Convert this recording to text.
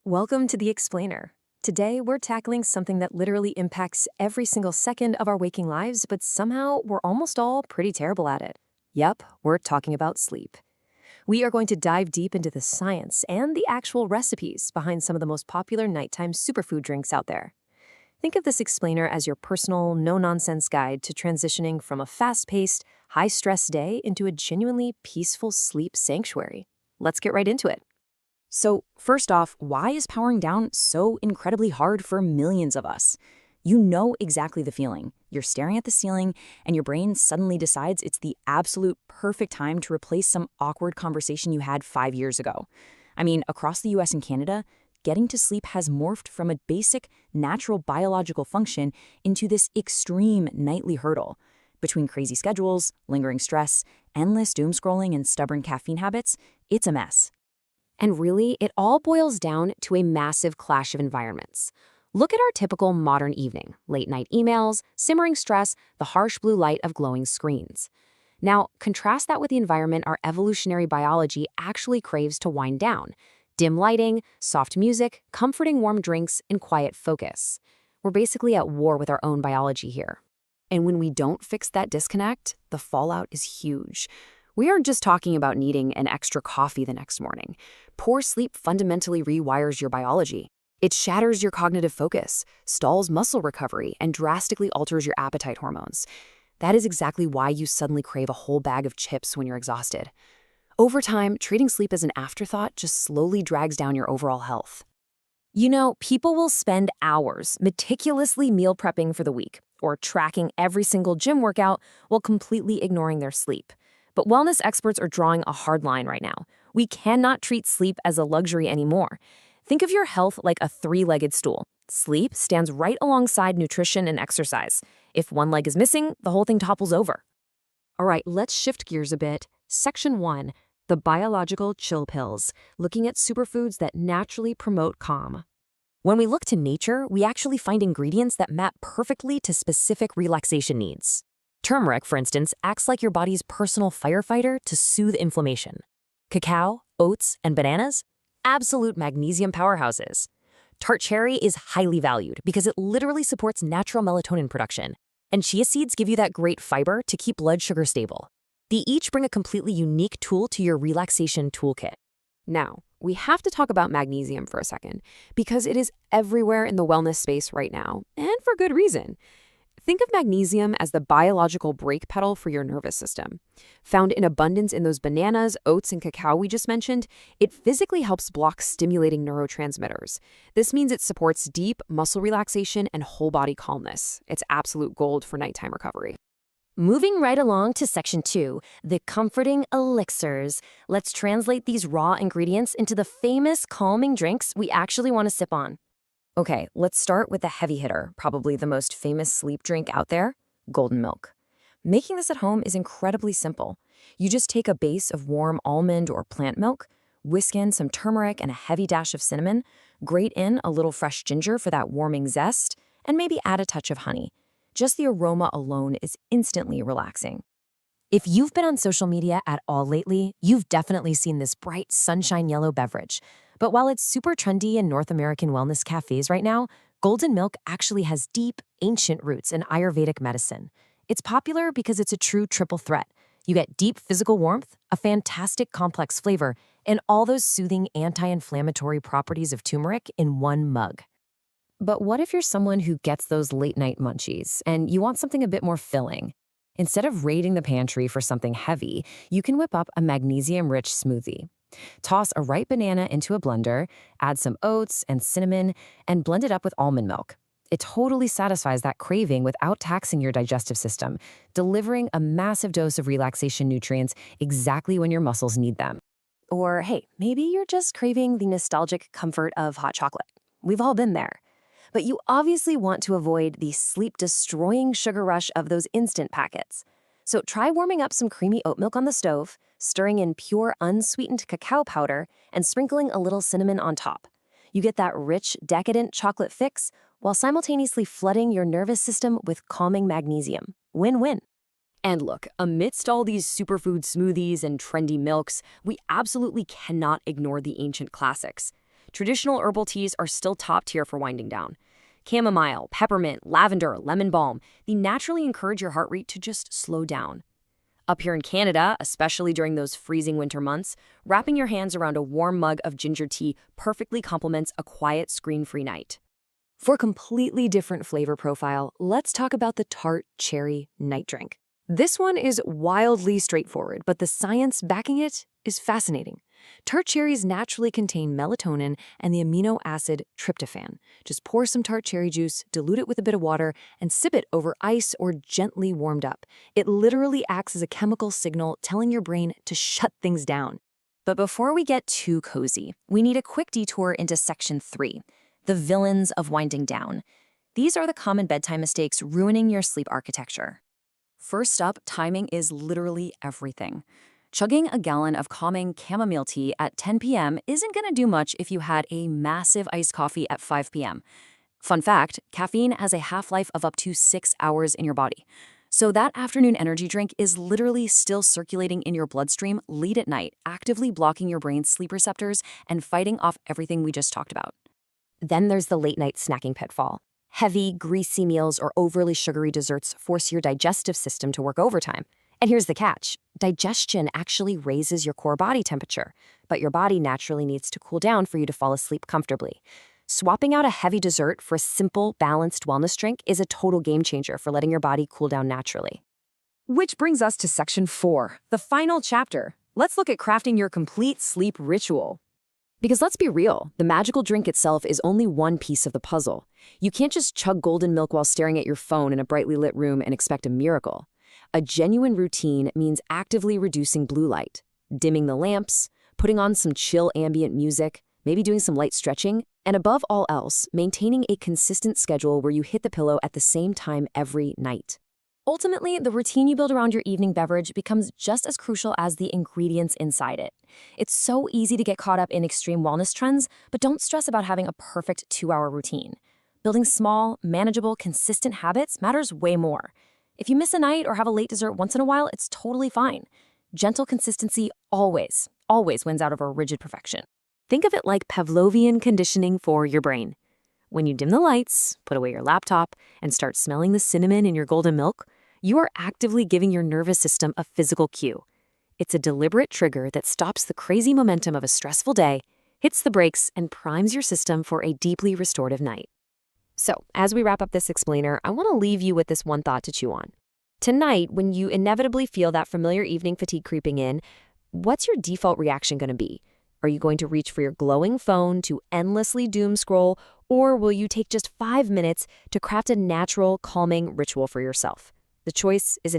Welcome to The Explainer. Today, we're tackling something that literally impacts every single second of our waking lives, but somehow we're almost all pretty terrible at it. Yep, we're talking about sleep. We are going to dive deep into the science and the actual recipes behind some of the most popular nighttime superfood drinks out there. Think of this explainer as your personal, no-nonsense guide to transitioning from a fast-paced, high-stress day into a genuinely peaceful sleep sanctuary. Let's get right into it. So, first off, why is powering down so incredibly hard for millions of us? You know exactly the feeling. You're staring at the ceiling, and your brain suddenly decides it's the absolute perfect time to replace some awkward conversation you had 5 years ago. I mean, across the US and Canada, getting to sleep has morphed from a basic, natural biological function into this extreme nightly hurdle. Between crazy schedules, lingering stress, endless doom scrolling, and stubborn caffeine habits, it's a mess. And really, it all boils down to a massive clash of environments. Look at our typical modern evening: late-night emails, simmering stress, the harsh blue light of glowing screens. Now, contrast that with the environment our evolutionary biology actually craves to wind down: dim lighting, soft music, comforting warm drinks, and quiet focus. We're basically at war with our own biology here. And when we don't fix that disconnect, the fallout is huge. We aren't just talking about needing an extra coffee the next morning. Poor sleep fundamentally rewires your biology. It shatters your cognitive focus, stalls muscle recovery, and drastically alters your appetite hormones. That is exactly why you suddenly crave a whole bag of chips when you're exhausted. Over time, treating sleep as an afterthought just slowly drags down your overall health. You know, people will spend hours meticulously meal prepping for the week or tracking every single gym workout while completely ignoring their sleep. But wellness experts are drawing a hard line right now. We cannot treat sleep as a luxury anymore. Think of your health like a three-legged stool. Sleep stands right alongside nutrition and exercise. If one leg is missing, the whole thing topples over. All right, let's shift gears a bit. Section 1, the biological chill pills, looking at superfoods that naturally promote calm. When we look to nature, we actually find ingredients that map perfectly to specific relaxation needs. Turmeric, for instance, acts like your body's personal firefighter to soothe inflammation. Cacao, oats, and bananas? Absolute magnesium powerhouses. Tart cherry is highly valued because it literally supports natural melatonin production. And chia seeds give you that great fiber to keep blood sugar stable. They each bring a completely unique tool to your relaxation toolkit. Now, we have to talk about magnesium for a second, because it is everywhere in the wellness space right now, and for good reason. Think of magnesium as the biological brake pedal for your nervous system. Found in abundance in those bananas, oats, and cacao we just mentioned, it physically helps block stimulating neurotransmitters. This means it supports deep muscle relaxation and whole body calmness. It's absolute gold for nighttime recovery. Moving right along to Section 2, the comforting elixirs. Let's translate these raw ingredients into the famous calming drinks we actually want to sip on. Okay, let's start with the heavy hitter, probably the most famous sleep drink out there: golden milk. Making this at home is incredibly simple. You just take a base of warm almond or plant milk, whisk in some turmeric and a heavy dash of cinnamon, grate in a little fresh ginger for that warming zest, and maybe add a touch of honey. Just the aroma alone is instantly relaxing. If you've been on social media at all lately, you've definitely seen this bright sunshine yellow beverage. But while it's super trendy in North American wellness cafes right now, golden milk actually has deep, ancient roots in Ayurvedic medicine. It's popular because it's a true triple threat. You get deep physical warmth, a fantastic complex flavor, and all those soothing anti-inflammatory properties of turmeric in one mug. But what if you're someone who gets those late-night munchies and you want something a bit more filling? Instead of raiding the pantry for something heavy, you can whip up a magnesium-rich smoothie. Toss a ripe banana into a blender, add some oats and cinnamon, and blend it up with almond milk. It totally satisfies that craving without taxing your digestive system, delivering a massive dose of relaxation nutrients exactly when your muscles need them. Or hey, maybe you're just craving the nostalgic comfort of hot chocolate. We've all been there. But you obviously want to avoid the sleep-destroying sugar rush of those instant packets. So try warming up some creamy oat milk on the stove, stirring in pure unsweetened cacao powder, and sprinkling a little cinnamon on top. You get that rich, decadent chocolate fix while simultaneously flooding your nervous system with calming magnesium. Win-win. And look, amidst all these superfood smoothies and trendy milks, we absolutely cannot ignore the ancient classics. traditional herbal teas are still top tier for winding down. Chamomile, peppermint, lavender, lemon balm, they naturally encourage your heart rate to just slow down. Up here in Canada, especially during those freezing winter months, wrapping your hands around a warm mug of ginger tea perfectly complements a quiet, screen-free night. For a completely different flavor profile, let's talk about the tart cherry night drink. This one is wildly straightforward, but the science backing it is fascinating. Tart cherries naturally contain melatonin and the amino acid tryptophan. Just pour some tart cherry juice, dilute it with a bit of water, and sip it over ice or gently warmed up. It literally acts as a chemical signal telling your brain to shut things down. But before we get too cozy, we need a quick detour into Section 3, the villains of winding down. These are the common bedtime mistakes ruining your sleep architecture. First up, timing is literally everything. Chugging a gallon of calming chamomile tea at 10 p.m. isn't going to do much if you had a massive iced coffee at 5 p.m. Fun fact, caffeine has a half-life of up to 6 hours in your body. So that afternoon energy drink is literally still circulating in your bloodstream late at night, actively blocking your brain's sleep receptors and fighting off everything we just talked about. Then there's the late-night snacking pitfall. Heavy, greasy meals or overly sugary desserts force your digestive system to work overtime. And here's the catch. Digestion actually raises your core body temperature, but your body naturally needs to cool down for you to fall asleep comfortably. Swapping out a heavy dessert for a simple, balanced wellness drink is a total game changer for letting your body cool down naturally. Which brings us to Section 4, the final chapter. Let's look at crafting your complete sleep ritual. Because let's be real, the magical drink itself is only one piece of the puzzle. You can't just chug golden milk while staring at your phone in a brightly lit room and expect a miracle. A genuine routine means actively reducing blue light, dimming the lamps, putting on some chill ambient music, maybe doing some light stretching, and above all else, maintaining a consistent schedule where you hit the pillow at the same time every night. Ultimately, the routine you build around your evening beverage becomes just as crucial as the ingredients inside it. It's so easy to get caught up in extreme wellness trends, but don't stress about having a perfect 2-hour routine. Building small, manageable, consistent habits matters way more. If you miss a night or have a late dessert once in a while, it's totally fine. Gentle consistency always wins out over rigid perfection. Think of it like Pavlovian conditioning for your brain. When you dim the lights, put away your laptop, and start smelling the cinnamon in your golden milk, you are actively giving your nervous system a physical cue. It's a deliberate trigger that stops the crazy momentum of a stressful day, hits the brakes, and primes your system for a deeply restorative night. So, as we wrap up this explainer, I want to leave you with this one thought to chew on. Tonight, when you inevitably feel that familiar evening fatigue creeping in, what's your default reaction going to be? Are you going to reach for your glowing phone to endlessly doom scroll, or will you take just 5 minutes to craft a natural, calming ritual for yourself? The choice is